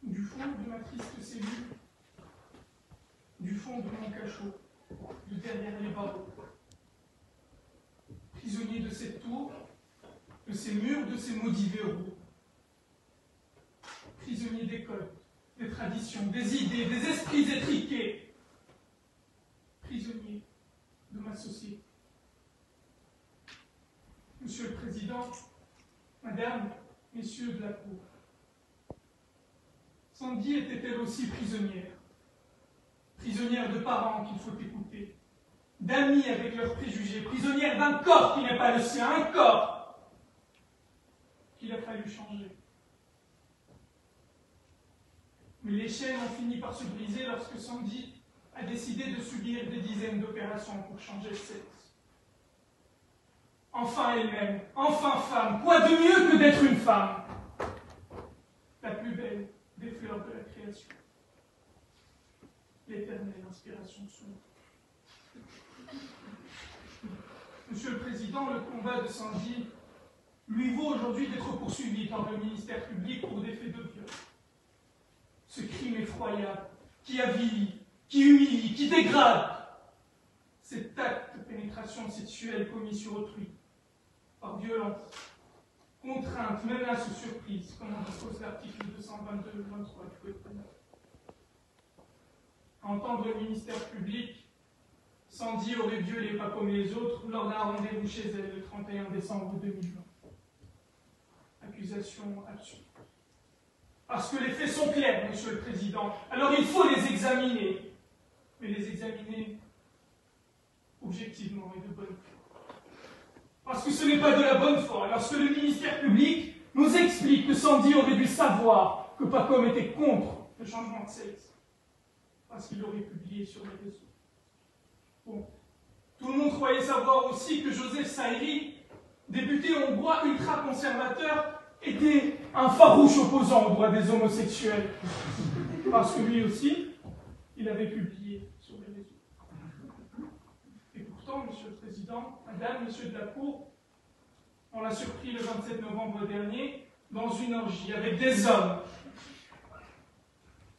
du fond de ma triste cellule, du fond de mon cachot, de derrière les barreaux. Prisonnier de cette tour, de ces murs, de ces maudits verrous. Prisonnier des codes, des traditions, des idées, des esprits étriqués. Prisonnier de ma société. Monsieur le Président, Madame, Messieurs de la Cour, Sandy était elle aussi prisonnière. Prisonnière de parents qu'il faut écouter, d'amis avec leurs préjugés, prisonnière d'un corps qui n'est pas le sien, un corps qu'il a fallu changer. Mais les chaînes ont fini par se briser lorsque Sandy a décidé de subir des dizaines d'opérations pour changer de sexe. Enfin elle-même, enfin femme, quoi de mieux que d'être une femme? La plus belle des fleurs de la création. L'éternelle inspiration de son nom. Monsieur le Président, le combat de Sandy lui vaut aujourd'hui d'être poursuivi par le ministère public pour des faits de viol. Ce crime effroyable qui avilit, qui humilie, qui dégrade, cet acte de pénétration sexuelle commis sur autrui, par violence, contrainte, menace ou surprise, comme en dispose l'article 222-23 du Code pénal. À entendre le ministère public, Sandy aurait violé pas comme les autres lors d'un rendez-vous chez elle le 31 décembre 2020. Accusation absurde. Parce que les faits sont clairs, Monsieur le Président, alors il faut les examiner. Mais les examiner objectivement et de bonne foi. Parce que ce n'est pas de la bonne foi. Lorsque le ministère public nous explique que Sandy aurait dû savoir que Pacom était contre le changement de sexe, parce qu'il l'aurait publié sur les réseaux. Bon. Tout le monde croyait savoir aussi que Joseph Saïri, député hongrois ultra-conservateur, était un farouche opposant aux droits des homosexuels. Parce que lui aussi, il avait publié sur les réseaux. Et pourtant, Monsieur le Président, Madame, Monsieur de la Cour, on l'a surpris le 27 novembre dernier dans une orgie avec des hommes.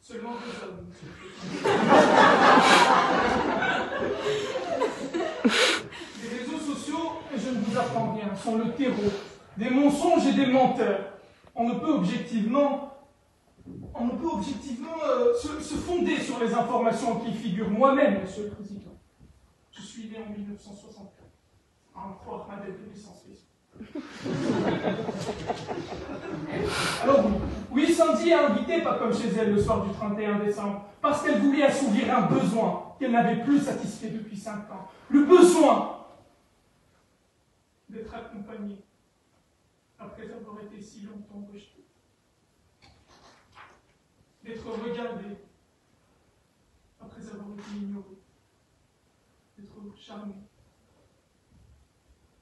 Seulement des hommes, Monsieur le Président. Les réseaux sociaux, et je ne vous apprends rien, sont le terreau des mensonges et des menteurs. On ne peut objectivement se fonder sur les informations qui figurent. Moi-même, Monsieur le Président, je suis né en 1964, à en croire ma date de naissance. Alors oui, Sandy a invité Pacom chez elle le soir du 31 décembre, parce qu'elle voulait assouvir un besoin qu'elle n'avait plus satisfait depuis 5 ans. Le besoin d'être accompagnée après avoir été si longtemps rejetée, d'être regardée après avoir été ignorée, d'être charmée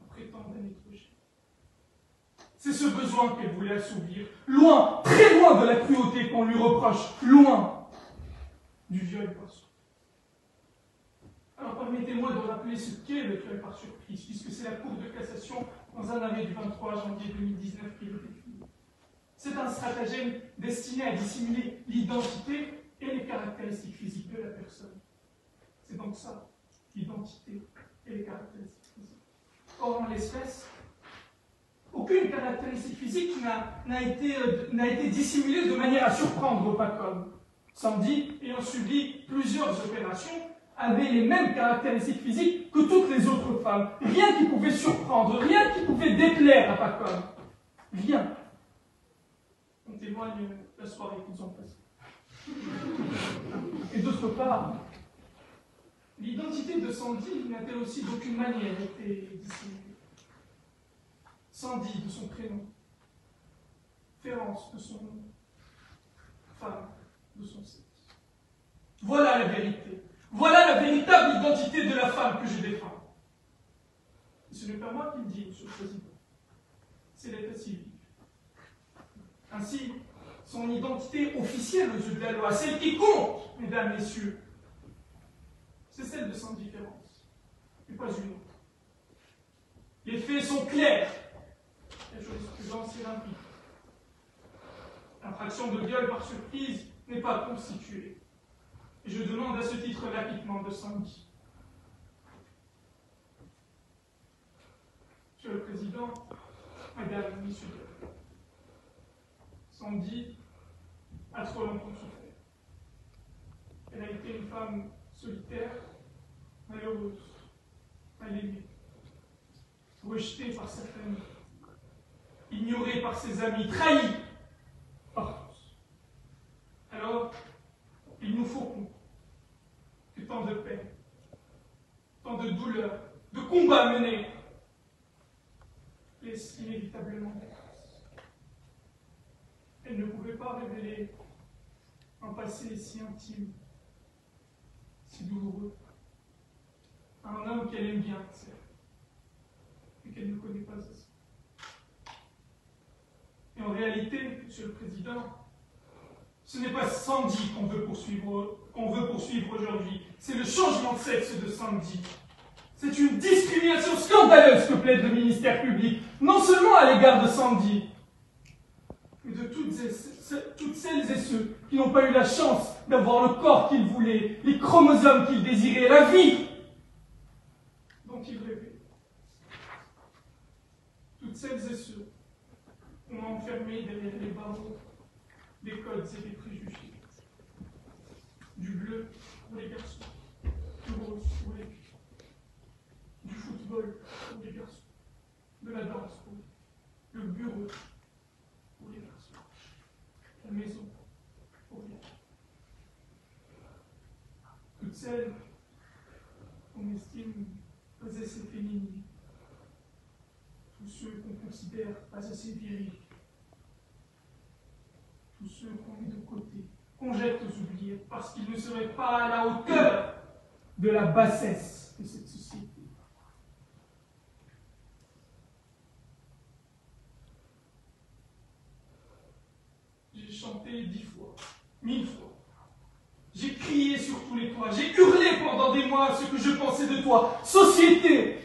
après tant d'années de rejet. C'est ce besoin qu'elle voulait assouvir, loin, très loin de la cruauté qu'on lui reproche, loin du viol par surprise. Alors permettez-moi de rappeler ce qu'est le viol par surprise, puisque c'est la Cour de cassation dans un arrêt du 23 janvier 2019 qui le définit. C'est un stratagème destiné à dissimuler l'identité et les caractéristiques physiques de la personne. C'est donc ça, l'identité et les caractéristiques physiques. Or, en l'espèce, aucune caractéristique physique n'a été dissimulée de manière à surprendre Pacom. Sandy, ayant subi plusieurs opérations, avait les mêmes caractéristiques physiques que toutes les autres femmes. Rien qui pouvait surprendre, rien qui pouvait déplaire à Pacom. Rien. On témoigne la soirée qu'ils ont passée. Et d'autre part, l'identité de Sandy n'a-t-elle aussi d'aucune manière été dissimulée. Sandy de son prénom, Férence de son nom, femme de son sexe. Voilà la vérité. Voilà la véritable identité de la femme que je défends. Et ce n'est pas moi qui le dis, Monsieur le Président. C'est l'état civil. Ainsi, son identité officielle aux yeux de la loi, celle qui compte, mesdames, messieurs, c'est celle de Sandy Férence, et pas une autre. Les faits sont clairs. La jurisprudence est limpide. L'infraction de viol par surprise n'est pas constituée. Et je demande à ce titre l'acquittement de Sandy. Monsieur le Président, Madame, Messieurs, Sandy a trop longtemps souffert. Elle a été une femme solitaire, malheureuse, mal aimée, rejetée par sa famille, ignorée par ses amis, trahie par tous. Alors, il nous faut que tant de peine, tant de douleur, de combats menés laissent inévitablement des traces. Elle ne pouvait pas révéler un passé si intime, si douloureux, à un homme qu'elle aime bien, certes, mais qu'elle ne connaît pas assez. Et en réalité, Monsieur le Président, ce n'est pas Sandy qu'on veut poursuivre aujourd'hui, c'est le changement de sexe de Sandy. C'est une discrimination scandaleuse que plaide le ministère public, non seulement à l'égard de Sandy, mais de toutes celles et ceux qui n'ont pas eu la chance d'avoir le corps qu'ils voulaient, les chromosomes qu'ils désiraient, la vie dont ils rêvaient. Toutes celles et ceux qu'on a enfermés derrière les barreaux des codes et des préjugés. Du bleu pour les garçons, du rose pour les filles, du football pour les garçons, de la danse pour les filles, le bureau pour les garçons, la maison pour les filles. Toutes celles qu'on estime pas assez féminines, tous ceux qu'on considère pas assez virils, tous ceux qu'on met de côté, qu'on jette aux oubliettes, parce qu'ils ne seraient pas à la hauteur de la bassesse de cette société. J'ai chanté 10 fois, 1000 fois. J'ai crié sur tous les toits, j'ai hurlé pendant des mois ce que je pensais de toi. Société,